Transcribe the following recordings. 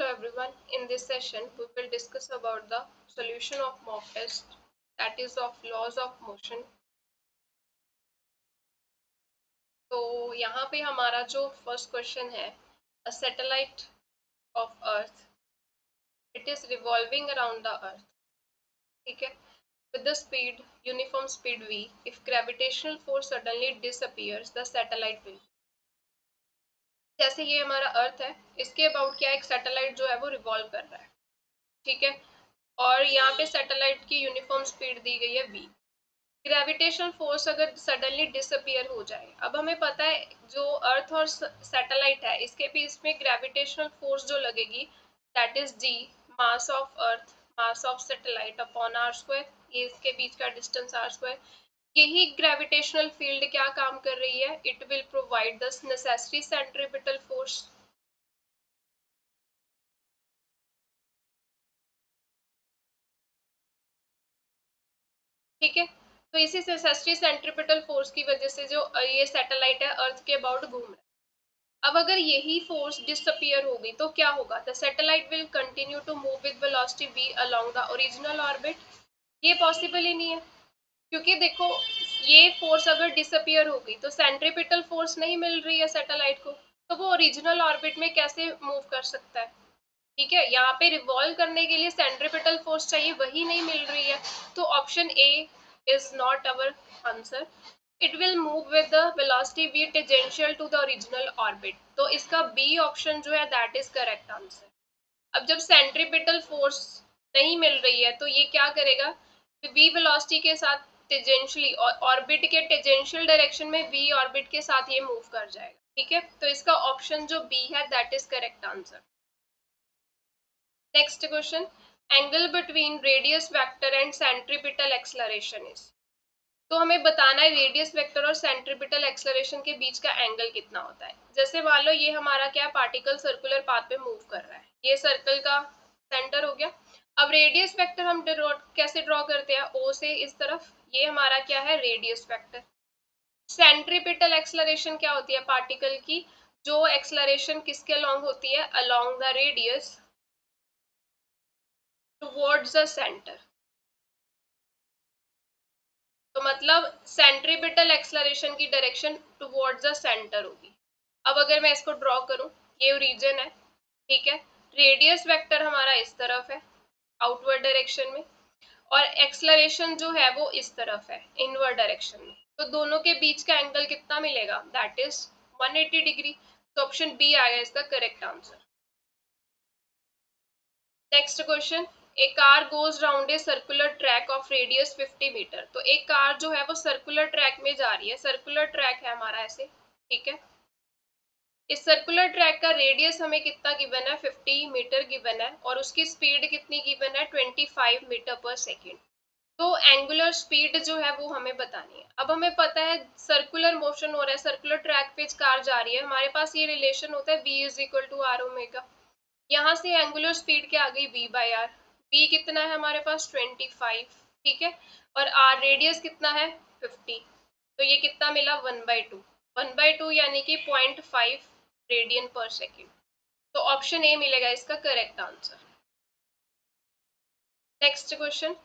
Hello everyone. In this session, we will discuss about the solution of mock test, that is of laws of motion. तो यहाँ पे हमारा जो first question है, a satellite of Earth, it is revolving around the Earth. ठीक है, with the speed uniform speed v. If gravitational force suddenly disappears, the satellite will. जैसे ये हमारा अर्थ है, इसके अबाउट क्या एक सैटेलाइट जो है वो रिवॉल्व कर रहा है. ठीक है, और यहाँ पे सैटेलाइट की यूनिफॉर्म स्पीड दी गई है v. ग्रेविटेशनल फोर्स अगर सडनली डिसअपियर हो जाए, अब हमें पता है जो अर्थ और सैटेलाइट है इसके बीच में ग्रेविटेशनल फोर्स जो लगेगी that is g, mass of earth mass of satellite upon R square. ये इसके बीच का डिस्टेंस आर स्क्वायर. यही ग्रेविटेशनल फील्ड क्या काम कर रही है, it will provide the necessary centripetal force. ठीक है, तो इसी नेसेसरी सेंट्रीपिटल फोर्स की वजह से जो ये सैटेलाइट है अर्थ के अबाउट घूम रहा है. अब अगर यही फोर्स डिसअपियर हो गई तो क्या होगा, the satellite will continue to move with velocity v along the original orbit. ये पॉसिबल ही नहीं है, क्योंकि देखो ये फोर्स अगर डिसअपियर हो गई तो सेंट्रीपिटल फोर्स नहीं मिल रही है सैटेलाइट को, तो वो ओरिजिनल ऑर्बिट में कैसे मूव कर सकता है. ठीक है, यहाँ पे रिवॉल्व करने के लिए सेंट्रीपिटल फोर्स चाहिए, वही नहीं मिल रही है. तो option A is not our answer. It will move with the velocity v tangential to the original orbit. तो इसका बी ऑप्शन जो है दैट इज करेक्ट आंसर. अब जब सेंट्रीपिटल फोर्स नहीं मिल रही है तो ये क्या करेगा, v वेलोसिटी के साथ टेंजेंशियली ऑर्बिट के टेंजेंशियल डायरेक्शन में v ऑर्बिट के साथ ये मूव कर जाएगा. ठीक है, तो इसका ऑप्शन जो बी है that is correct answer. Next question, angle between radius vector and centripetal acceleration is. तो हमें बताना है रेडियस वेक्टर और सेंट्रीपिटल एक्सलरेशन के बीच का एंगल कितना होता है. जैसे मान लो ये हमारा क्या पार्टिकल सर्कुलर पाथ पे मूव कर रहा है, ये सर्कल का सेंटर हो गया. अब रेडियस वेक्टर हम कैसे ड्रॉ करते हैं, ओ से इस तरफ, ये हमारा क्या है रेडियस वेक्टर. सेंट्रीपिटल एक्सलरेशन क्या होती है पार्टिकल की, जो एक्सलरेशन किसके अलोंग होती है, along the radius towards the centre. तो मतलब सेंट्रीपिटल एक्सलरेशन की डायरेक्शन टुवर्ड्स द सेंटर होगी. अब अगर मैं इसको ड्रॉ करूं, ये रीजन है. ठीक है, रेडियस वेक्टर हमारा इस तरफ है आउटवर्ड डायरेक्शन में, और एक्सलरेशन जो है वो इस तरफ है इनवर्ड डायरेक्शन में. तो दोनों के बीच का एंगल कितना मिलेगा, दैट इज 180 डिग्री. तो ऑप्शन बी आएगा इसका correct answer. Next question, a car goes round a circular track of radius 50 metre. तो एक कार जो है वो सर्कुलर ट्रैक में जा रही है, सर्कुलर ट्रैक है हमारा ऐसे. ठीक है, इस सर्कुलर ट्रैक का रेडियस हमें कितना गिवन है, 50 मीटर गिवन है, और उसकी स्पीड कितनी गिवन है, 25 मीटर पर सेकेंड. तो एंगुलर स्पीड जो है वो हमें बतानी है. अब हमें पता है सर्कुलर मोशन हो रहा है, सर्कुलर ट्रैक पे कार जा रही है, हमारे पास ये रिलेशन होता है v is equal to R omega. यहाँ से एंगुलर स्पीड क्या आ गई, v बाई आर. v कितना है हमारे पास 25. ठीक है, और r रेडियस कितना है 50. तो ये कितना मिला 1/2. 1/2 यानी कि 0.5 रेडियन पर सेकेंड. तो ऑप्शन ए मिलेगा इसका correct answer. Next question,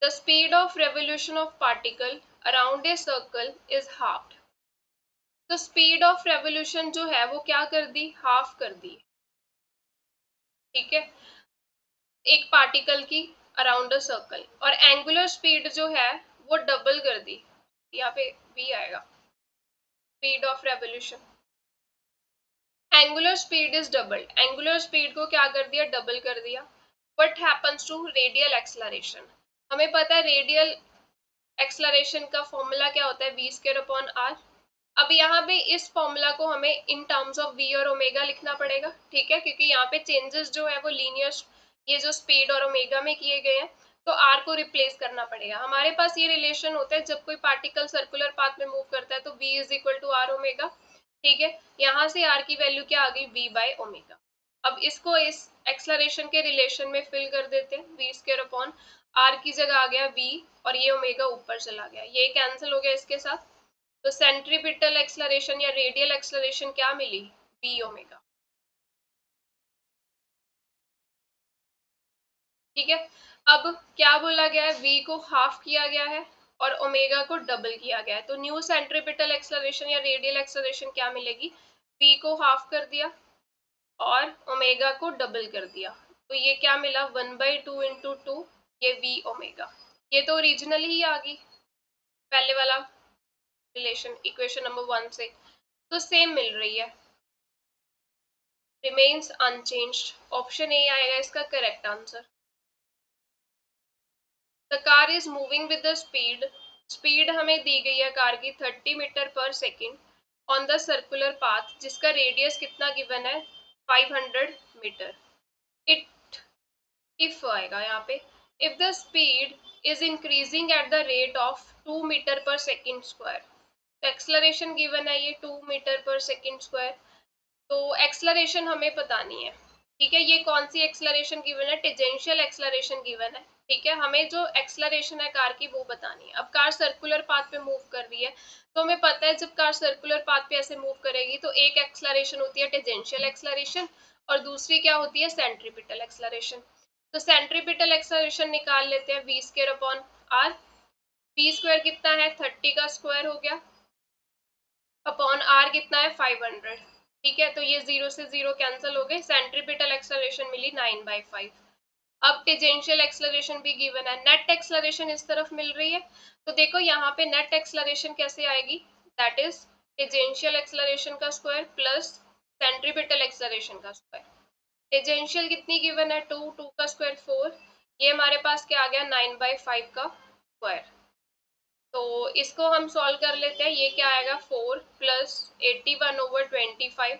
the speed of revolution of particle around a circle is half. तो स्पीड ऑफ रेवोल्यूशन जो है वो क्या कर दी, हाफ कर दी. ठीक है, एक पार्टिकल की अराउंड अ सर्कल, और एंगुलर स्पीड जो है वो डबल कर दी. यहाँ पे v आएगा, speed of revolution. Angular speed is doubled, angular speed को क्या कर दिया, डबल कर दिया. What happens to radial acceleration. हमें पता है रेडियल एक्सलरेशन का फॉर्मूला क्या होता है, v स्क्वायर अपॉन r. अब यहाँ पे इस फॉर्मूला को हमें इन टर्म्स ऑफ v और ओमेगा लिखना पड़ेगा. ठीक है, क्योंकि यहाँ पे चेंजेस जो है वो लीनियर, ये जो स्पीड और ओमेगा में किए गए हैं, तो r को रिप्लेस करना पड़ेगा. हमारे पास ये रिलेशन होता है जब कोई पार्टिकल सर्कुलर पाथ में मूव करता है तो v is equal to R omega. ठीक है, यहाँ से r की वैल्यू क्या आ गई, v बाई ओमेगा. अब इसको इस एक्सलरेशन के रिलेशन में फिल कर देते हैं, v स्क्वायर अपॉन r की जगह आ गया v, और ये ओमेगा ऊपर चला गया, ये कैंसिल हो गया इसके साथ. तो सेंट्रीपिटल एक्सलरेशन या रेडियल एक्सलरेशन क्या मिली, v ओमेगा. ठीक है। अब क्या बोला गया है, v को हाफ किया गया है और ओमेगा को डबल किया गया है, तो न्यू सेंट्रीपिटल एक्सेलरेशन या रेडियल एक्सेलरेशन क्या मिलेगी, v को हाफ कर दिया और ओमेगा को डबल कर दिया, तो ये क्या मिला 1/2 इंटू 2, ये v ओमेगा। ये तो ओरिजिनल ही आ गई पहले वाला रिलेशन इक्वेशन नंबर 1 से, तो सेम मिल रही है, रिमेन्स अनचेंज्ड। ऑप्शन ए आएगा इसका correct answer. The car is moving with the speed, speed हमें दी गई है कार की 30 meter per second on the circular path, जिसका रेडियस कितना गिवन है 500 मीटर। इट इफ आएगा यहाँ पे, if the speed is increasing at the rate of 2 meter per second square, तो एक्सलरेशन गिवन है ये 2 मीटर पर सेकेंड स्क्वायर, तो एक्सलरेशन हमें बतानी है। ठीक है, ये कौन सी एक्सलरेशन गिवन है, टेंजेंशियल एक्सलरेशन गिवन है। ठीक है, हमें जो एक्सलरेशन है कार की वो बतानी है। अब कार सर्कुलर पाथ पे मूव कर रही है, तो हमें पता है जब कार सर्कुलर पाथ पे ऐसे मूव करेगी तो एक एक्सलरेशन होती है टेंजेंशियल एक्सलरेशन और दूसरी क्या होती है सेंट्रीपिटल एक्सलरेशन। तो सेंट्रीपिटल एक्सलरेशन निकाल लेते हैं, v square upon R, v square कितना है 30 का स्क्वायर हो गया अपॉन आर कितना है 500। ठीक है, तो ये 0 से 0 कैंसिल हो गए, सेंट्रीपिटल एक्सेलरेशन मिली 9/5। अब टेंजेंशियल एक्सेलरेशन भी गिवन है, नेट एक्सेलरेशन इस तरफ मिल रही है, तो देखो यहाँ पे नेट एक्सेलरेशन कैसे आएगी, दैट इज टेंजेंशियल एक्सेलरेशन का स्क्वायर प्लस सेंट्रीपिटल एक्सेलरेशन का स्क्वायर। टेंजेंशियल कितनी गिवन है 2, 2 का स्क्वायर 4, ये हमारे पास क्या आ गया 9/5 का स्क्वायर। तो इसको हम सॉल्व कर लेते हैं, ये क्या आएगा 4 प्लस 81/25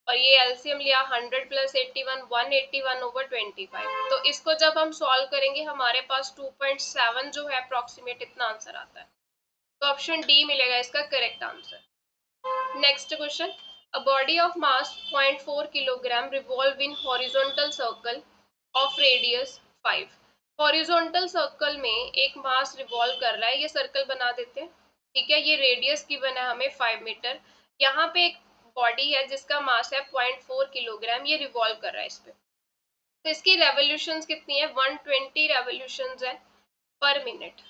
और ये एलसीएम लिया 100 प्लस 81 181/25, तो इसको जब हम सॉल्व करेंगे हमारे पास 2.7 जो है अप्रोक्सीमेट इतना आंसर आता है, तो ऑप्शन डी मिलेगा इसका correct answer. Next question, a body of mass 0.4 kilogram revolve in horizontal circle of radius 5। Horizontal circle में एक मास रिवॉल्व कर रहा है, ये सर्कल बना देते हैं। ठीक है, ये रेडियस गिवन है हमें 5 मीटर, यहाँ पे एक बॉडी है जिसका मास है 0.4 किलोग्राम, ये रिवॉल्व कर रहा है इस पे, तो इसकी रेवोल्यूशंस कितनी है 120 रेवोल्यूशंस है पर मिनट।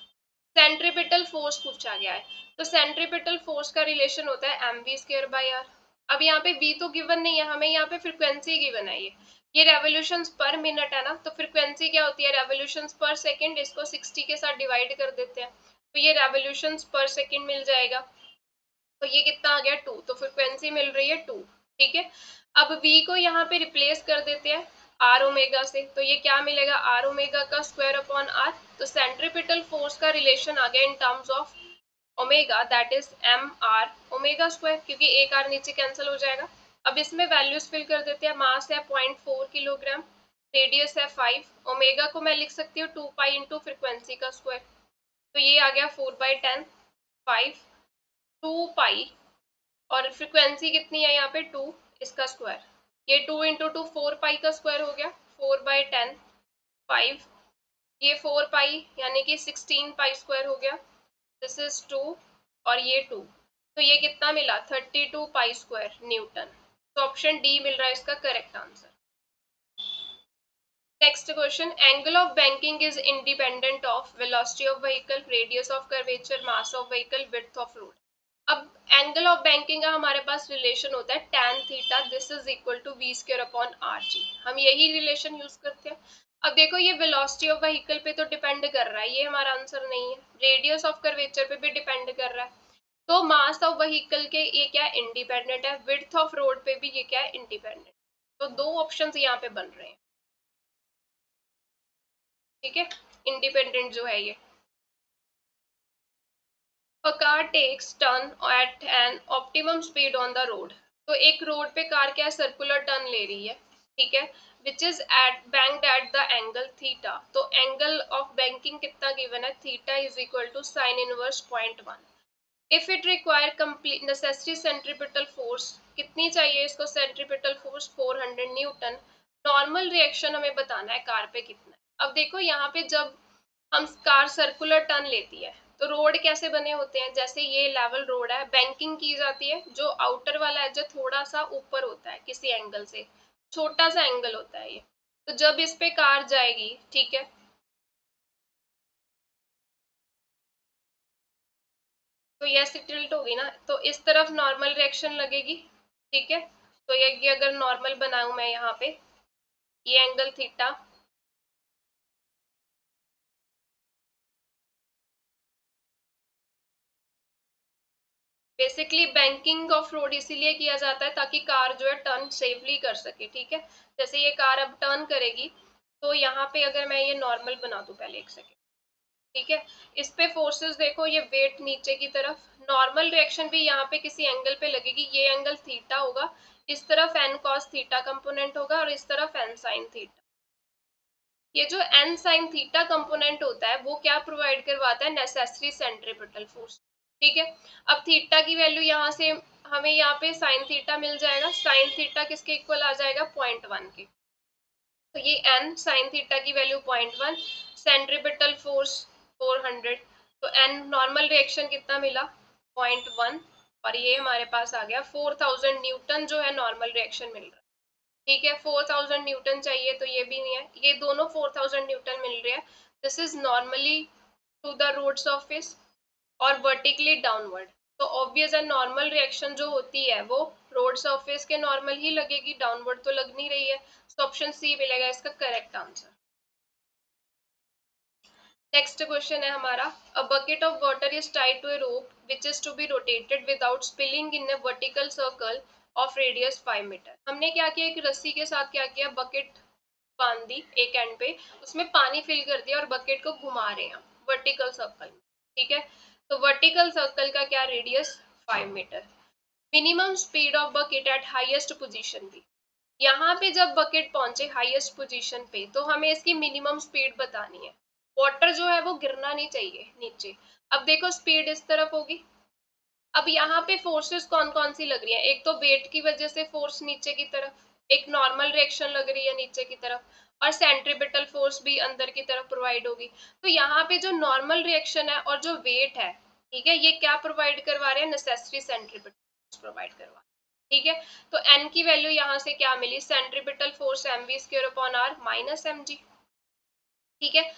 सेंट्रीपिटल फोर्स पूछा गया है, तो सेंट्रीपिटल फोर्स का रिलेशन होता है mv²/r। अब यहाँ पे v तो गिवन नहीं है हमें, यहाँ पे फ्रीक्वेंसी गिवन है, ये रेवोल्यूशंस पर मिनट है ना, तो फ्रीक्वेंसी क्या होती है रेवोल्यूशंस पर सेकंड, इसको 60 के साथ डिवाइड कर देते हैं, तो ये रेवोल्यूशंस पर सेकंड मिल जाएगा, तो ये कितना आ गया 2, तो फ्रीक्वेंसी मिल रही है 2। ठीक है, अब v को यहाँ पे रिप्लेस कर देते हैं आर ओमेगा से, तो ये क्या मिलेगा आर ओमेगा का स्क्वायर अपॉन आर, तो सेंट्रीपिटल फोर्स का रिलेशन आ गया in terms of omega, that is M R omega square, क्योंकि एक आर नीचे कैंसिल हो जाएगा। अब इसमें वैल्यूज फिल कर देते हैं, मास है 0.4 किलोग्राम, रेडियस है 5, ओमेगा को मैं लिख सकती हूँ 2 पाई इंटू फ्रिक्वेंसी का स्क्वायर, तो ये आ गया 4/10 5 2 पाई और फ्रिक्वेंसी कितनी है यहाँ पे 2, इसका स्क्वायर, ये 2 इंटू 2 4 पाई का स्क्वायर हो गया 4/10 5, ये 4 पाई यानी कि 16 पाई स्क्वायर हो गया, दिस इज 2 और ये 2, तो ये कितना मिला 32 पाई स्क्वायर न्यूटन, तो ऑप्शन डी मिल रहा है इसका correct answer. Next question, angle of banking is independent of velocity of vehicle, radius of curvature, mass of vehicle, width of road. अब एंगल ऑफ बैंकिंग का हमारे पास रिलेशन होता है tan theta, this is equal to v² upon rg, हम यही relation use करते हैं। अब देखो ये वेलोसिटी ऑफ व्हीकल पे तो डिपेंड कर रहा है, ये हमारा आंसर नहीं है, रेडियस ऑफ कर्वेचर पे भी डिपेंड कर रहा है, तो मास ऑफ व्हीकल के ये क्या इंडिपेंडेंट है, विड्थ ऑफ रोड पे भी ये क्या है इंडिपेंडेंट, तो दो ऑप्शंस यहाँ पे बन रहे हैं। ठीक है, इंडिपेंडेंट जो है ये। A car takes turn at an optimum speed on the road, तो एक रोड पे कार क्या सर्कुलर टर्न ले रही है, ठीक है, which is at banked at the angle theta, तो एंगल ऑफ बैंकिंग कितना गिवन है theta is equal to sine inverse 0.1। If it require complete necessary centripetal force, कितनी चाहिए इसको centripetal force 400 newton, normal reaction हमें बताना है कार पे कितना है। अब देखो यहाँ पे जब हम कार सर्कुलर टर्न लेती है तो रोड कैसे बने होते हैं, जैसे ये लेवल रोड है, बैंकिंग की जाती है, जो आउटर वाला है जो थोड़ा सा ऊपर होता है किसी एंगल से, छोटा सा एंगल होता है ये, तो जब इस पे कार जाएगी, ठीक है, तो ये ऐसे टिल्ट होगी ना, तो इस तरफ नॉर्मल रिएक्शन लगेगी, ठीक है। तो ये अगर नॉर्मल बनाऊं मैं यहाँ पे, ये angle theta, basically banking of road इसीलिए किया जाता है ताकि कार जो है टर्न सेफली कर सके, ठीक है। जैसे ये कार अब टर्न करेगी, तो यहाँ पे अगर मैं ये नॉर्मल बना दूं, पहले एक सेकेंड, ठीक है। इस पे फोर्सेस देखो, ये वेट नीचे की तरफ, नॉर्मल रिएक्शन भी यहाँ पे किसी एंगल पे लगेगी, ये एंगल थीटा होगा, इस तरफ एन कॉस थीटा कंपोनेंट होगा और इस तरफ एन साइन थीटा। ये जो एन साइन थीटा कंपोनेंट होता है वो क्या प्रोवाइड करवाता है, नेसेसरी सेंट्रीपिटल फोर्स, ठीक है। अब थीटा की वैल्यू यहाँ से हमें यहाँ पे साइन थीटा मिल जाएगा, साइन थीटा किसके इक्वल आ जाएगा, 0.1 के। तो ये एन साइन थीटा की वैल्यू 0.1, सेंट्रीपिटल फोर्स 400, तो एन नॉर्मल रिएक्शन कितना मिला, 0.1, और ये हमारे पास आ गया 4000 न्यूटन जो है नॉर्मल रिएक्शन मिल रहा है, ठीक है। 4000 न्यूटन चाहिए तो ये भी नहीं है, ये दोनों 4000 न्यूटन मिल रहे हैं। This is normally to the road surface और वर्टिकली डाउनवर्ड, तो ऑब्वियस है नॉर्मल रिएक्शन जो होती है वो रोड सरफेस के नॉर्मल ही लगेगी, डाउनवर्ड तो लग नहीं रही है। तो ऑप्शन सी मिलेगा इसका करेक्ट आंसर। नेक्स्ट क्वेश्चन है हमारा, a bucket of water is tied to a rope which is to be rotated without spilling in a vertical circle of radius 5 meter. हमने क्या किया, एक रस्सी के साथ क्या किया, बकेट बांध दी एक एंड पे, उसमें पानी फिल कर दिया और बकेट को घुमा रहे हैं वर्टिकल सर्कल, ठीक है। तो वर्टिकल सर्कल का क्या radius, 5 meter. Minimum speed of bucket at highest position भी, यहाँ पे जब बकेट पहुंचे हाईएस्ट पोजीशन पे तो हमें इसकी मिनिमम स्पीड बतानी है, वाटर जो है वो गिरना नहीं चाहिए नीचे। अब देखो स्पीड इस तरफ होगी, अब यहाँ पे फोर्सेस कौन कौन सी लग रही है, एक तो वेट की वजह से फोर्स नीचे की तरफ, एक नॉर्मल रिएक्शन लग रही है नीचे की तरफ, और सेंट्रीपिटल फोर्स भी अंदर की तरफ प्रोवाइड होगी। तो यहाँ पे जो नॉर्मल रिएक्शन है और जो वेट है, ठीक है, ये क्या प्रोवाइड करवा रहे हैं, नेसेसरी सेंट्रीपिटल फोर्स प्रोवाइड करवा, ठीक है। तो एन की वैल्यू यहाँ से क्या मिली, centripetal force mv² minus mg, ठीक है।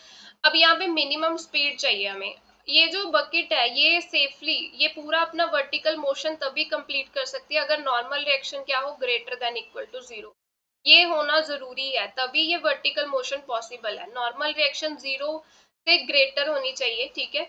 अब यहाँ पे मिनिमम स्पीड चाहिए हमें, ये जो बकेट है ये सेफली ये पूरा अपना वर्टिकल मोशन तभी कंप्लीट कर सकती है अगर नॉर्मल रिएक्शन क्या हो, ग्रेटर देन इक्वल टू 0, ये होना जरूरी है, तभी ये वर्टिकल मोशन पॉसिबल है। नॉर्मल रिएक्शन 0 से ग्रेटर होनी चाहिए, ठीक है,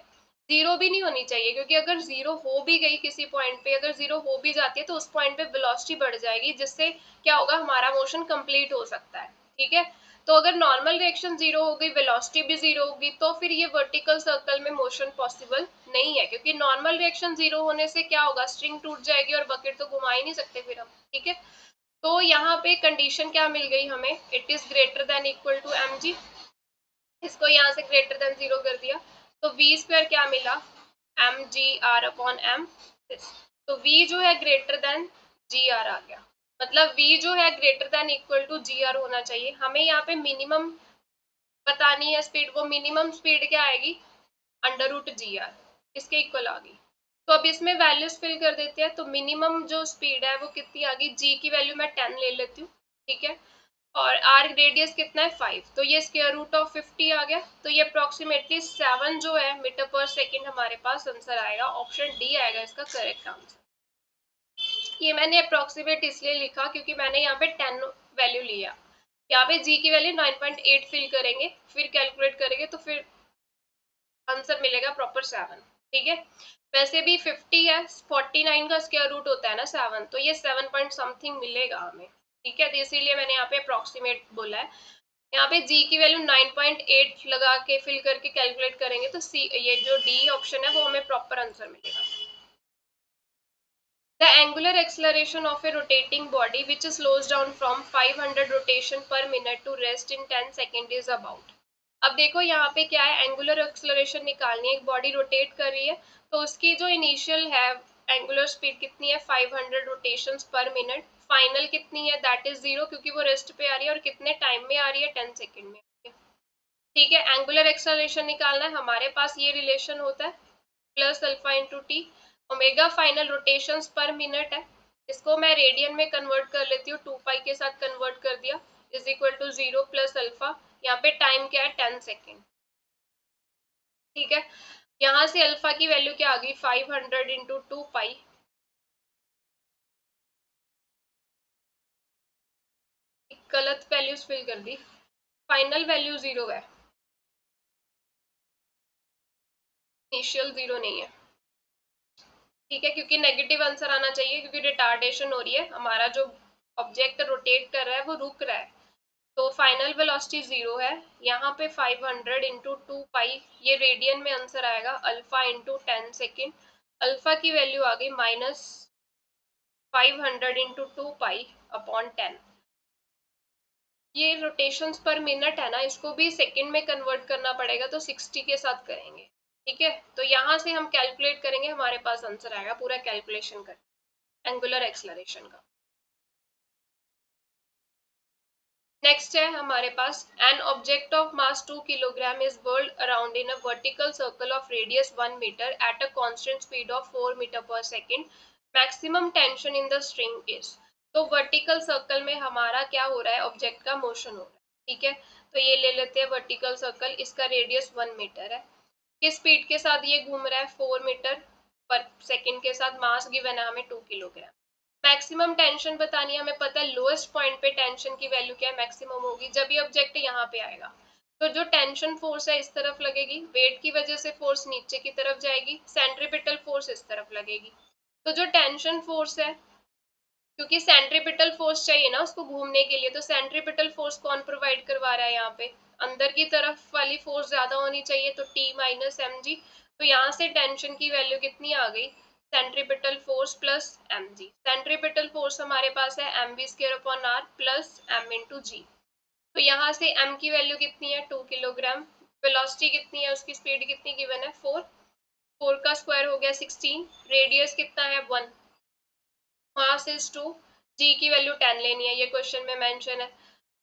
0 भी नहीं होनी चाहिए, क्योंकि अगर 0 हो भी गई किसी पॉइंट पे, अगर 0 हो भी जाती है तो उस पॉइंट पे वेलोसिटी बढ़ जाएगी, जिससे क्या होगा, हमारा मोशन कंप्लीट हो सकता है, ठीक है। तो अगर नॉर्मल रिएक्शन 0 हो गई, वेलोसिटी भी 0 होगी, तो फिर ये वर्टिकल सर्कल में मोशन पॉसिबल नहीं है, क्योंकि नॉर्मल रिएक्शन 0 होने से क्या होगा, स्ट्रिंग टूट जाएगी और बकेट तो घुमा ही नहीं सकते फिर हम, ठीक है। तो यहाँ पे कंडीशन क्या मिल गई हमें, it is greater than equal to mg, इसको यहाँ से ग्रेटर देन 0 कर दिया, तो v² क्या मिला, mg/m, तो v जो है ग्रेटर देन gr आ गया, मतलब v जो है greater than equal to gr होना चाहिए। हमें यहाँ पे मिनिमम बतानी है स्पीड, वो मिनिमम स्पीड क्या आएगी, √gr, इसके इक्वल आ गई। तो अब इसमें वैल्यूज फिल कर देते हैं, तो मिनिमम जो स्पीड है वो कितनी आ गई, g की वैल्यू मैं 10 ले लेती हूँ, ठीक है, और r रेडियस कितना है 5, तो ये स्क्वायर रूट ऑफ 50 आ गया, तो ये अप्रोक्सीमेटली 7 जो है मीटर पर सेकेंड हमारे पास आंसर आएगा, ऑप्शन डी आएगा इसका करेक्ट आंसर। ये मैंने अप्रोक्सीमेट इसलिए लिखा क्योंकि मैंने यहाँ पे 10 वैल्यू लिया, यहाँ पे g की वैल्यू 9.8 फिल करेंगे, फिर कैलकुलेट करेंगे तो फिर आंसर मिलेगा प्रॉपर 7, ठीक है। वैसे भी 50 है, 49 का स्क्वायर रूट होता है ना 7, तो ये 7 पॉइंट समथिंग मिलेगा हमें, ठीक है, तो इसीलिए मैंने यहाँ पे अप्रोक्सीमेट बोला है। यहाँ पे g की वैल्यू 9.8 लगा के फिल करके कैलकुलेट करेंगे तो सी ये जो डी ऑप्शन है वो हमें प्रॉपर आंसर मिलेगा। The angular acceleration of a rotating body which slows down from 500 rotation per minute to rest in 10 seconds is about। अब देखो यहाँ पे क्या है, एंगुलर एक्सलरेशन निकालनी है, एक बॉडी रोटेट कर रही है तो उसकी जो इनिशियल है एंगुलर स्पीड कितनी है, 500 रोटेशंस पर मिनट, फाइनल कितनी है, दैट इज 0 क्योंकि वो रेस्ट पे आ रही है, और कितने टाइम में आ रही है, 10 सेकेंड में, ठीक है। एंगुलर एक्सलरेशन निकालना है, हमारे पास ये रिलेशन होता है plus alpha into T, omega final rotations पर मिनट है, इसको मैं रेडियन में कन्वर्ट कर लेती हूँ, 2 पाई के साथ कन्वर्ट कर दिया, is equal to 0 plus alpha, यहाँ पे टाइम क्या है 10 सेकेंड। ठीक है, यहाँ से अल्फा की वैल्यू क्या आ गई 500 इंटू 2 पाई, गलत वैल्यूज फिल कर दी, फाइनल वैल्यू 0 है, इनिशियल 0 नहीं है। ठीक है, क्योंकि नेगेटिव आंसर आना चाहिए, क्योंकि रिटार्डेशन हो रही है, हमारा जो ऑब्जेक्ट रोटेट कर रहा है वो रुक रहा है, तो फाइनल वेलोसिटी 0 है। यहाँ पे 500 इंटू 2 पाई, ये रेडियन में आंसर आएगा, अल्फा इंटू 10 सेकेंड, अल्फा की वैल्यू आ गई माइनस 500 इंटू 2 पाई अपॉन 10। ये रोटेशंस पर मिनट है ना, इसको भी सेकंड में कन्वर्ट करना पड़ेगा, तो 60 के साथ करेंगे। ठीक है, तो यहाँ से हम कैलकुलेट करेंगे, हमारे पास आंसर आएगा पूरा कैलकुलेशन कर एंगुलर एक्सलरेशन का। नेक्स्ट है हमारे पास, an object of mass 2 kilogram is whirled around in a vertical circle of radius 1 metre at a constant speed of 4 metre per second, maximum tension in the string is. तो vertical circle में हमारा क्या हो रहा है, object का motion हो रहा है। ठीक है, तो ये ले लेते हैं वर्टिकल सर्कल, इसका रेडियस 1 मीटर है, किस स्पीड के साथ ये घूम रहा है 4 मीटर पर सेकेंड के साथ, मास गिवन है हमें 2 किलोग्राम। मैक्सिमम टेंशन बतानी है, हमें पता है लोएस्ट पॉइंट पे टेंशन की वैल्यू क्या है, मैक्सिमम होगी जब ये ऑब्जेक्ट यहाँ पे आएगा। तो जो टेंशन फोर्स है इस तरफ लगेगी, वेट की वजह से फोर्स नीचे की तरफ जाएगी, सेंट्रीपिटल फोर्स इस तरफ लगेगी। तो जो टेंशन फोर्स है, क्योंकि सेंट्रीपिटल फोर्स चाहिए ना उसको घूमने के लिए, तो सेंट्रीपिटल फोर्स कौन प्रोवाइड करवा रहा है, यहाँ पे अंदर की तरफ वाली फोर्स ज्यादा होनी चाहिए, तो T माइनस एम जी। तो यहाँ से टेंशन की वैल्यू कितनी आ गई, centripetal force plus M G. Centripetal force हमारे पास है M V square upon R plus M into G. तो यहाँ से एम की वैल्यू कितनी है 2 किलोग्राम, वेलोसिटी कितनी है, उसकी स्पीड कितनी गिवन है 4, 4 का स्क्वायर हो गया 16, रेडियस कितना है 1, मास इज 2, जी की वैल्यू 10 लेनी है, ये क्वेश्चन में मेंशन है,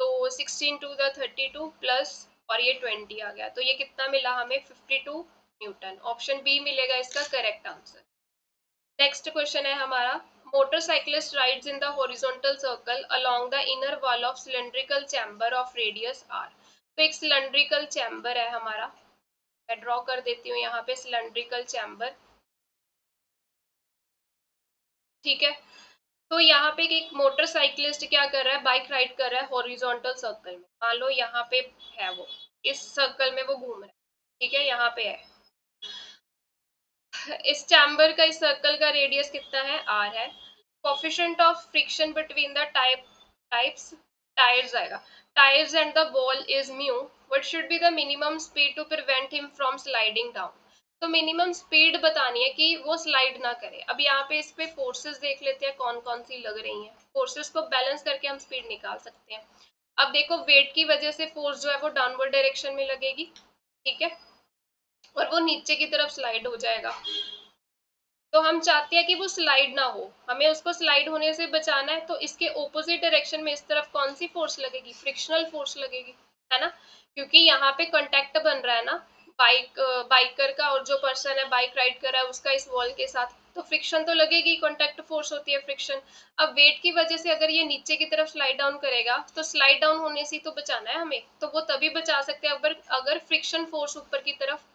तो 16 टू द 32 प्लस और ये 20 आ गया, तो ये कितना मिला हमें 52 न्यूटन। ऑप्शन बी मिलेगा इसका करेक्ट आंसर। नेक्स्ट क्वेश्चन है हमारा, motorcyclist rides in the horizontal circle along the inner wall of cylindrical chamber of radius R. तो एक सिलेंड्रिकल चैम्बर है हमारा, मैं ड्रॉ कर देती हूँ यहाँ पे सिलेंड्रिकल चैम्बर। ठीक है, तो यहाँ पे एक मोटरसाइकिलिस्ट क्या कर रहा है, बाइक राइड कर रहा है हॉरिजॉन्टल सर्कल में, मान लो यहाँ पे है वो, इस सर्कल में वो घूम रहा है। ठीक है, यहाँ पे है, इस चैम्बर का, इस सर्कल का रेडियस कितना है आर है, coefficient of friction between the types tyres आएगा, tyres and the ball is mu, what should be the minimum speed to prevent him from sliding down. तो मिनिमम स्पीड बतानी है कि वो स्लाइड ना करे। अब यहाँ पे इस पे फोर्सेस देख लेते हैं कौन कौन सी लग रही हैं, फोर्सेस को बैलेंस करके हम स्पीड निकाल सकते हैं। अब देखो वेट की वजह से फोर्स जो है वो डाउनवर्ड डायरेक्शन में लगेगी, ठीक है, और वो नीचे की तरफ स्लाइड हो जाएगा। तो हम चाहते हैं कि वो स्लाइड ना हो, हमें उसको स्लाइड होने से बचाना है, तो इसके ऑपोजिट डायरेक्शन में इस तरफ कौन सी फोर्स लगेगी, फ्रिक्शनल फोर्स लगेगी, है ना, क्योंकि यहाँ पे कांटेक्ट बन रहा है ना बाइकर का, और जो पर्सन है बाइक राइड कर रहा है उसका इस वॉल के साथ, तो फ्रिक्शन तो लगेगी, कांटेक्ट फोर्स होती है फ्रिक्शन। अब वेट की वजह से अगर ये नीचे की तरफ स्लाइड डाउन करेगा, तो स्लाइड डाउन होने से तो बचाना है हमें, तो वो तभी बचा सकते हैं अगर फ्रिक्शन फोर्स ऊपर की तरफ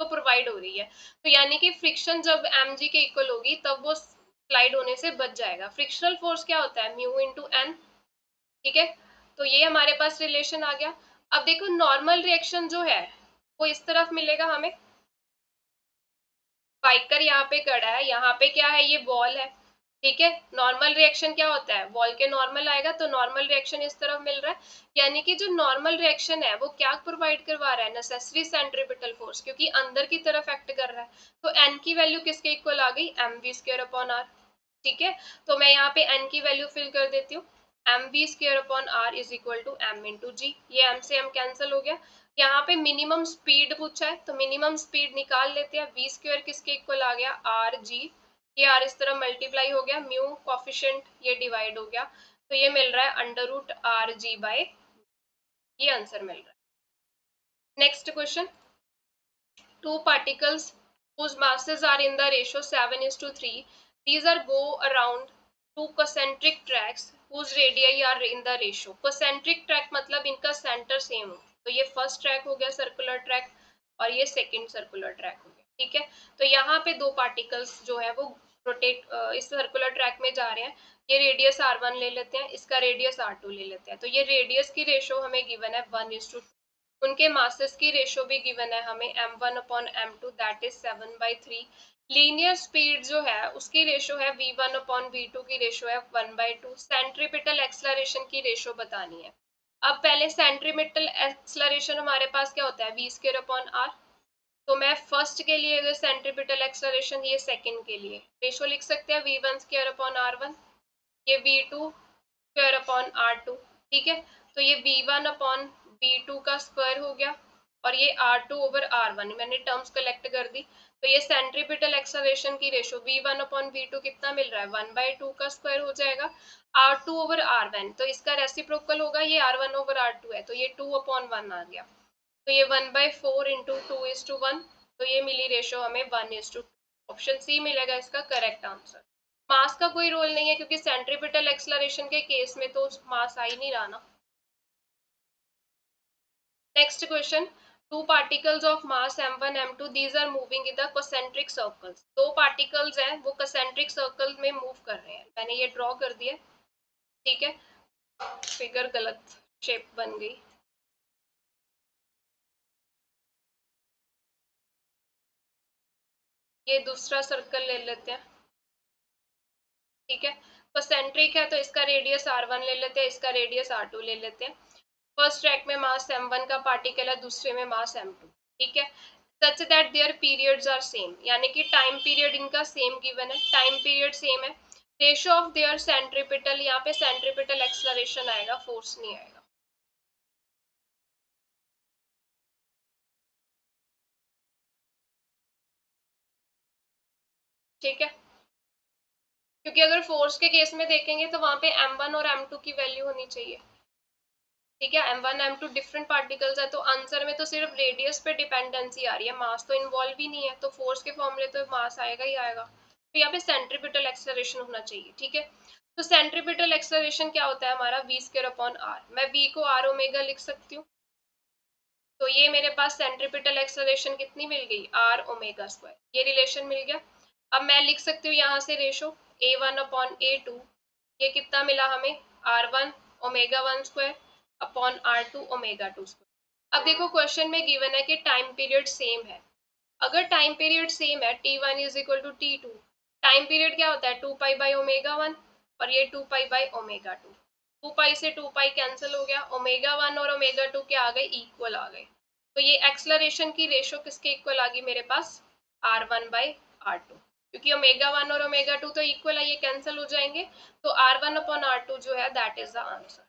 तो प्रोवाइड हो रही है। तो यानी कि फ्रिक्शन जब mg के इक्वल होगी तब वो स्लाइड होने से बच जाएगा। फ्रिक्शनल फोर्स क्या होता है, म्यू इंटू एन। ठीक है, तो ये हमारे पास रिलेशन आ गया। अब देखो नॉर्मल रिएक्शन जो है वो इस तरफ मिलेगा हमें, बाइकर यहाँ पे खड़ा है, यहाँ पे क्या है, ये वॉल है। ठीक है, नॉर्मल रिएक्शन क्या होता है, वॉल के नॉर्मल आएगा, तो नॉर्मल रिएक्शन इस तरफ मिल रहा है, यानी कि जो नॉर्मल रिएक्शन है वो क्या प्रोवाइड करवा रहा है, नेसेसरी सेंट्रीपिटल फोर्स, क्योंकि अंदर की तरफ एक्ट कर रहा है। तो एन की वैल्यू किसके इक्वल आ गई, M V square upon R. ठीक है, तो मैं यहाँ पे एन की वैल्यू फिल कर देती हूँ, M V square upon R is equal to M into G, ये एम से एम कैंसिल हो गया। यहाँ पे मिनिमम स्पीड पूछा है, तो मिनिमम स्पीड निकाल लेते हैं, वी स्क्वायर किसके इक्वल आ गया, आर जी, ये आर इस तरह मल्टीप्लाई हो गया, म्यू कोफिशिएंट ये डिवाइड हो गया, तो ये मिल रहा है under root R G by, ये आंसर मिल रहा है। Next question, two particles whose masses are in the ratio 7:3, these are go around two concentric tracks whose radii are in the ratio। concentric track मतलब इनका centre same हो, तो ये first track हो गया सर्कुलर ट्रैक और ये second circular track हो गया, ठीक है। तो यहाँ पे दो पार्टिकल्स जो है वो रोटेट इस सर्कुलर ट्रैक में जा रहे हैं। ये रेडियस r1 ले लेते हैं, इसका रेडियस r2 ले लेते हैं। तो ये रेडियस की रेशो हमें गिवन है 1:2। उनके मासेस की रेशो भी गिवन है हमें m1/m2 that is 7/3। Linear speed जो है उसकी रेशो है v1/v2 की रेशो है 1/2। सेंट्रीपिटल एक्सलरेशन की रेशो बतानी है। अब पहले सेंट्रीपिटल एक्सलरेशन हमारे पास क्या होता है v²/r। तो मैं फर्स्ट के लिए अगर सेंट्रीपिटल एक्सलरेशन, ये सेकंड के लिए रेशो लिख सकते हैं v1²/r1, ये v2²/r2, ठीक है। तो ये v1/v2 का स्क्वायर हो गया और ये r2/r1, मैंने टर्म्स कलेक्ट कर दी। तो ये सेंट्रीपिटल एक्सलरेशन की रेशो v1/v2 कितना मिल रहा है 1/2 का स्क्वायर हो जाएगा। r2/r1 तो इसका रेसिप्रोकल होगा, ये r1/r2 है तो ये 2/1 आ गया। तो ये 1/4 इंटू 2:1, तो ये मिली रेशो हमें 1:2। ऑप्शन सी मिलेगा इसका करेक्ट आंसर। मास का कोई रोल नहीं है क्योंकि सेंट्रीपिटल एक्सलरेशन के केस में तो मास आ ही नहीं रहा ना। Next question, two particles of mass m1 m2 these are moving in the concentric circles. दो पार्टिकल्स हैं वो concentric सर्कल में मूव कर रहे हैं। मैंने ये ड्रॉ कर दिया, ठीक है। फिगर गलत शेप बन गई। ये दूसरा सर्कल ले लेते हैं, ठीक है। कंसेंट्रिक है तो इसका रेडियस r1 ले लेते हैं, इसका रेडियस r2 ले लेते हैं। फर्स्ट ट्रैक में मास m1 का पार्टिकल है, दूसरे में मास m2, ठीक है। Such that their periods are same, यानी कि टाइम पीरियड इनका सेम गिवन है, टाइम पीरियड सेम है। रेशो ऑफ देयर सेंट्रीपिटल, यहाँ पे सेंट्रीपिटल एक्सलरेशन आएगा, फोर्स नहीं आएगा, ठीक है। क्योंकि अगर फोर्स के केस में देखेंगे तो वहां पे m1 और m2 की वैल्यू होनी चाहिए, ठीक है। m1 m2 डिफरेंट पार्टिकल्स है, तो आंसर में तो सिर्फ रेडियस पे डिपेंडेंसी आ रही है, मास तो इन्वॉल्व ही नहीं है। तो फोर्स के फॉर्मूले तो मास आएगा ही आएगा। तो यहाँ पे सेंट्रीपिटल एक्सलरेशन होना चाहिए, ठीक है। तो सेंट्रीपिटल एक्सलरेशन क्या होता है हमारा v²/r। मैं v को r ओमेगा लिख सकती हूँ। तो ये मेरे पास सेंट्रीपिटल एक्सलरेशन कितनी मिल गई r⍵², ये रिलेशन मिल गया। अब मैं लिख सकती हूँ यहाँ से रेशो a1/a2, ये कितना मिला हमें r1⍵1² अपॉन r2⍵2²। अब देखो क्वेश्चन में गिवन है कि टाइम पीरियड सेम है। अगर टाइम पीरियड सेम है t1 = t2, टाइम पीरियड क्या होता है 2π/ω1 और ये 2π/ω2। 2π से 2π कैंसिल हो गया, ω1 और ω2 के आ गए इक्वल आ गए। तो ये एक्सलरेशन की रेशो किसके इक्वल आ गई मेरे पास r1/r2, क्योंकि ω1 और ω2 तो इक्वल है, ये कैंसिल हो जाएंगे। तो r1/r2 जो है that is the answer.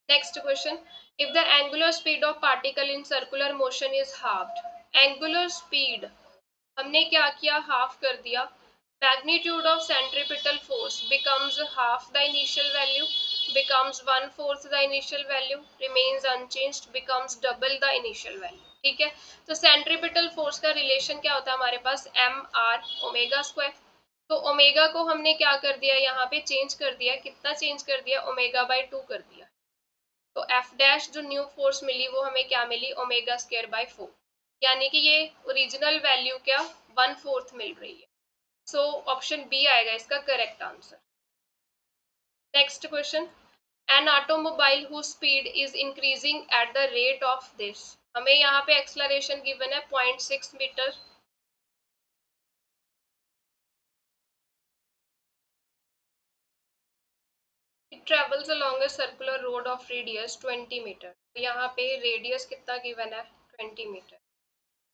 Next question, if the angular speed of particle in circular motion is halved. Angular speed हमने क्या किया, हाफ कर दिया। Magnitude of centripetal force becomes half the initial value, becomes 1/4 the initial value, remains unchanged, becomes double the initial value, ठीक है। तो centripetal force का relation क्या होता है हमारे पास mr⍵²। तो ओमेगा को हमने क्या कर दिया, यहाँ पे चेंज कर दिया, कितना चेंज कर दिया ω/2 कर दिया। तो एफ डैश जो न्यू फोर्स मिली वो हमें क्या मिली ω²/4, यानी कि ये ओरिजिनल वैल्यू क्या 1/4 मिल रही है। सो ऑप्शन बी आएगा इसका correct answer. Next question, an automobile who speed is increasing at the rate of this. हमें यहाँ पे एक्सलरेशन गिवन है 0.6 meter. It travels along a circular road of radius 20 meter. तो यहाँ पे रेडियस कितना गिवन है 20 meter.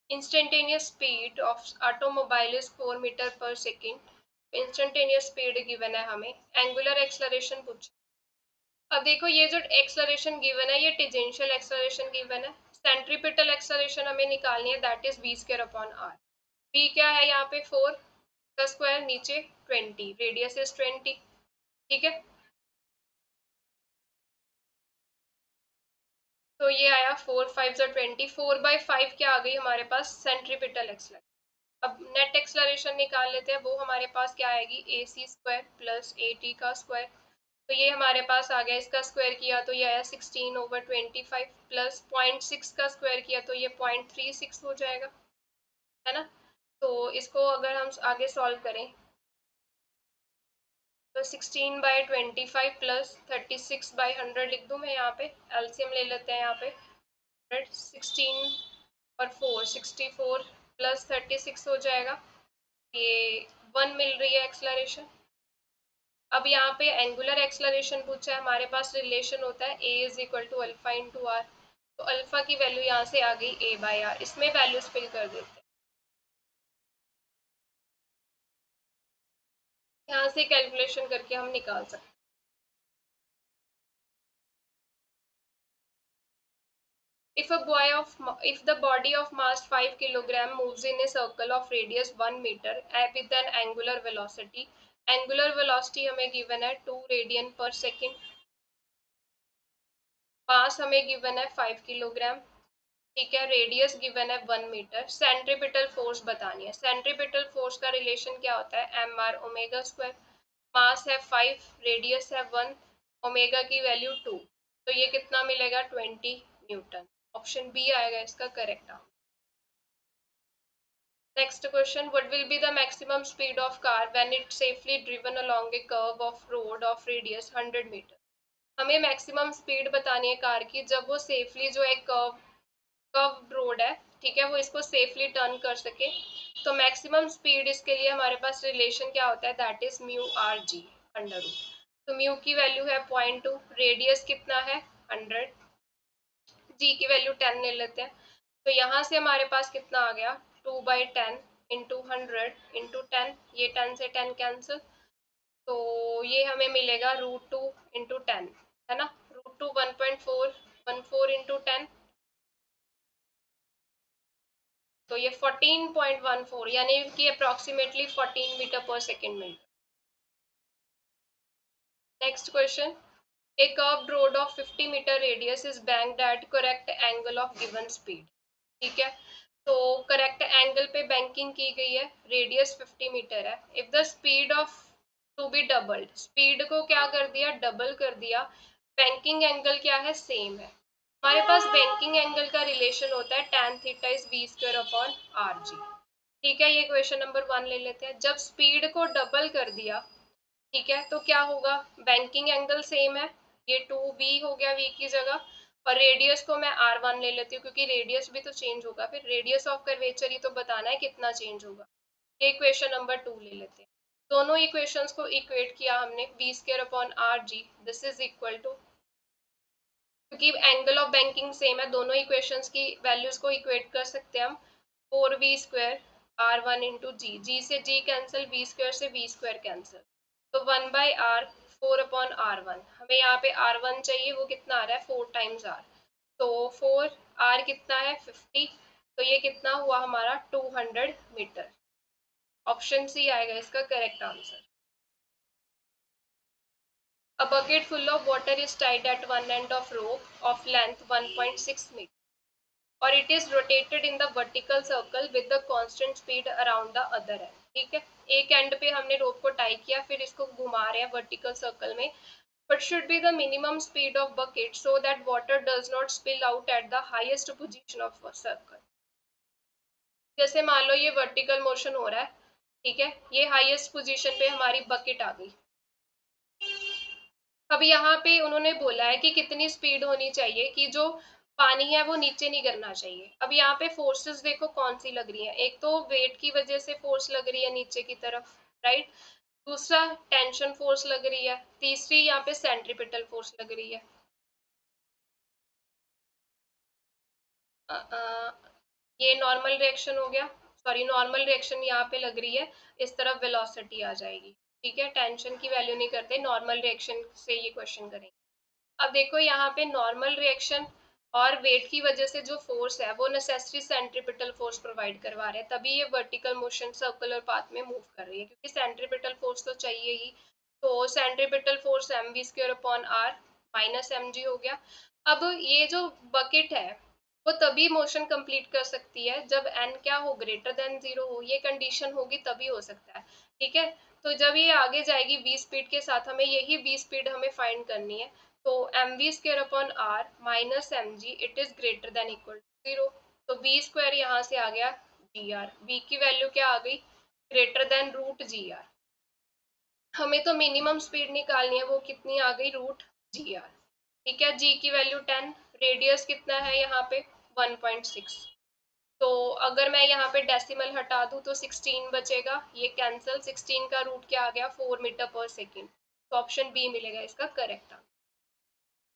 Instantaneous speed of automobile is 4 metre per second. Instantaneous speed given है हमें, एंगुलर एक्सलरेशन पूछा। अब देखो ये जो एक्सलरेशन गिवन है ये टेंजेंशियल एक्सलरेशन गिवन है। सेंट्रीपिटल एक्सलरेशन हमें निकालनी है दैट इज v²/r। v क्या है यहाँ पे 4 का स्क्वायर, नीचे 20, रेडियस इज 20, ठीक है। तो ये आया 4 5 = 20, 4/5 क्या आ गई हमारे पास सेंट्रीपिटल एक्सलरेशन। अब नेट एक्सलरेशन निकाल लेते हैं, वो हमारे पास क्या आएगी, ए सी स्क्वायर प्लस ए टी का स्क्वायर। तो ये हमारे पास आ गया, इसका स्क्वायर किया तो ये आया 16/25 प्लस 0.6 का स्क्वायर किया तो ये 0.36 हो जाएगा, है ना। तो इसको अगर हम आगे सॉल्व करें तो 16/25 प्लस 36/100 लिख दूं मैं, यहाँ पे एलसीएम ले लेते हैं, यहाँ पे 16 और 4 64 प्लस 36 हो जाएगा, ये 1 मिल रही है एक्सलरेशन। अब यहाँ पे एंगुलर एक्सलरेशन पूछा है, हमारे पास रिलेशन होता है A is equal to alpha into R. तो अल्फा की वैल्यू यहाँ से आ गई ए बाई आर, इसमें वैल्यूज फिल कर देते हैं, यहाँ से कैलकुलेशन करके हम निकाल सकते हैं। If the body of mass 5 kilogram moves in a circle of radius 1 meter with an angular velocity हमें given है 2 रेडियन पर सेकेंड, मास हमें गिवन है 5 किलोग्राम, ठीक है, रेडियस गिवन है 1 मीटर, सेंट्रीपिटल फोर्स बतानी है। सेंट्रीपिटल फोर्स का रिलेशन क्या होता है, एम आर ओमेगा स्क्वायर, मास है 5, रेडियस है 1, ओमेगा की वैल्यू 2, तो ये कितना मिलेगा 20 न्यूटन। ऑप्शन बी आएगा इसका correct answer. Next question, what will be the maximum speed of car when it safely driven along a curve of road of radius 100 meter? हमें मैक्सिमम स्पीड बतानी है कार की जब वो सेफली जो एक कर्व रोड है, ठीक है, वो इसको सेफली टर्न कर सके। तो मैक्सिमम स्पीड इसके लिए हमारे पास रिलेशन क्या होता है, that is mu R G under root. तो म्यू की वैल्यू है 0.2, रेडियस कितना है 100, जी की वैल्यू 10 ले लेते हैं। तो यहाँ से हमारे पास कितना आ गया, 2/10 इंटू 100 इंटू 10, ये 10 से 10 कैंसिल, तो ये हमें मिलेगा √2 इंटू 10, है ना, √2 1.414 इंटू 10, तो ये 14.14 यानी कि अप्रॉक्सीमेटली 14 मीटर पर सेकेंड में। Next question, a curved road of 50-meter radius is banked at correct angle of given speed, ठीक है, तो करेक्ट एंगल पे बैंकिंग की गई है, रेडियस 50 मीटर है। If the speed of to be doubled, speed को क्या कर दिया, डबल कर दिया, बैंकिंग एंगल क्या है, सेम है। हमारे पास बैंकिंग एंगल का रिलेशन होता है tan theta is v square upon R जी, ठीक है, ये क्वेश्चन नंबर 1 ले लेते हैं। जब स्पीड को डबल कर दिया, ठीक है, तो क्या होगा, बैंकिंग एंगल सेम है, ये 2v हो गया v की जगह, और रेडियस को मैं r1 ले लेती हूँ क्योंकि रेडियस भी तो चेंज होगा, फिर रेडियस ऑफ कर्वेचर ही तो बताना है कितना चेंज होगा। ये इक्वेशन नंबर 2 ले लेते हैं। दोनों इक्वेशंस को इक्वेट किया हमने, v square upon R G, this is equal to, क्योंकि एंगल ऑफ बैंकिंग सेम है, दोनों इक्वेशंस की वैल्यूज को इक्वेट कर सकते हैं हम, 4v स्क्वायर r1 इंटू जी, जी से जी कैंसिल, v स्क्वायर से v स्क्वायर कैंसिल, तो 1/r 4/r1, हमें यहाँ पे r1 चाहिए, वो कितना आ रहा है 4 टाइम्स r, तो 4 r कितना है 50, तो ये कितना हुआ हमारा 200 मीटर। ऑप्शन सी आएगा इसका correct answer. A bucket full of water is tied at one end of rope of length 1.6 meter or it is rotated in the vertical circle with the constant speed around the other end, ठीक है, एक and पे हमने रोप को tie किया, फिर इसको घुमा रहे हैं वर्टिकल सर्कल में, but should be the minimum speed of bucket so that water does not spill out at the highest position of a circle। जैसे मान लो ये वर्टिकल मोशन हो रहा है, ठीक है, ये हाईएस्ट पोजीशन पे हमारी बकेट आ गई। अब यहाँ पे उन्होंने बोला है कि कितनी स्पीड होनी चाहिए कि जो पानी है वो नीचे नहीं गिरना चाहिए। अब यहाँ पे फोर्सेस देखो कौन सी लग रही है, एक तो वेट की वजह से फोर्स लग रही है नीचे की तरफ, राइट, दूसरा टेंशन फोर्स लग रही है, तीसरी यहाँ पे सेंट्रीपिटल फोर्स लग रही है। ये नॉर्मल रिएक्शन हो गया, सॉरी नॉर्मल रिएक्शन यहाँ पे लग रही है, इस तरफ वेलोसिटी आ जाएगी, ठीक है, टेंशन की वैल्यू नहीं करते, नॉर्मल रिएक्शन से ये क्वेश्चन करेंगे। अब देखो यहाँ पे नॉर्मल रिएक्शन और वेट की वजह से जो फोर्स है वो नेसेसरी सेंट्रीपिटल फोर्स प्रोवाइड करवा रहे हैं, तभी ये वर्टिकल मोशन सर्कुलर पाथ में मूव कर रही है, क्योंकि सेंट्रीपिटल फोर्स तो चाहिए ही। तो centripetal force mv square upon r minus mg हो गया। अब ये जो बकेट है, वो तभी मोशन कंप्लीट कर सकती है जब n क्या हो, ग्रेटर देन 0 हो, ये कंडीशन होगी तभी हो सकता है। ठीक है, तो जब ये आगे जाएगी v स्पीड के साथ, हमें यही v स्पीड हमें फाइंड करनी है। तो mv square upon r minus mg it is greater than equal to 0। तो v स्क्वायर यहाँ से आ गया gr, v की वैल्यू क्या आ गई, ग्रेटर देन रूट gr। हमें तो मिनिमम स्पीड निकालनी है, वो कितनी आ गई, रूट gr। ठीक है, g की वैल्यू 10, रेडियस कितना है यहाँ पे 1.6। तो अगर मैं यहाँ पे डेसिमल हटा दूँ तो 16 बचेगा, ये कैंसल, 16 का रूट क्या आ गया 4 मीटर पर सेकेंड। तो ऑप्शन बी मिलेगा इसका करेक्ट आंसर।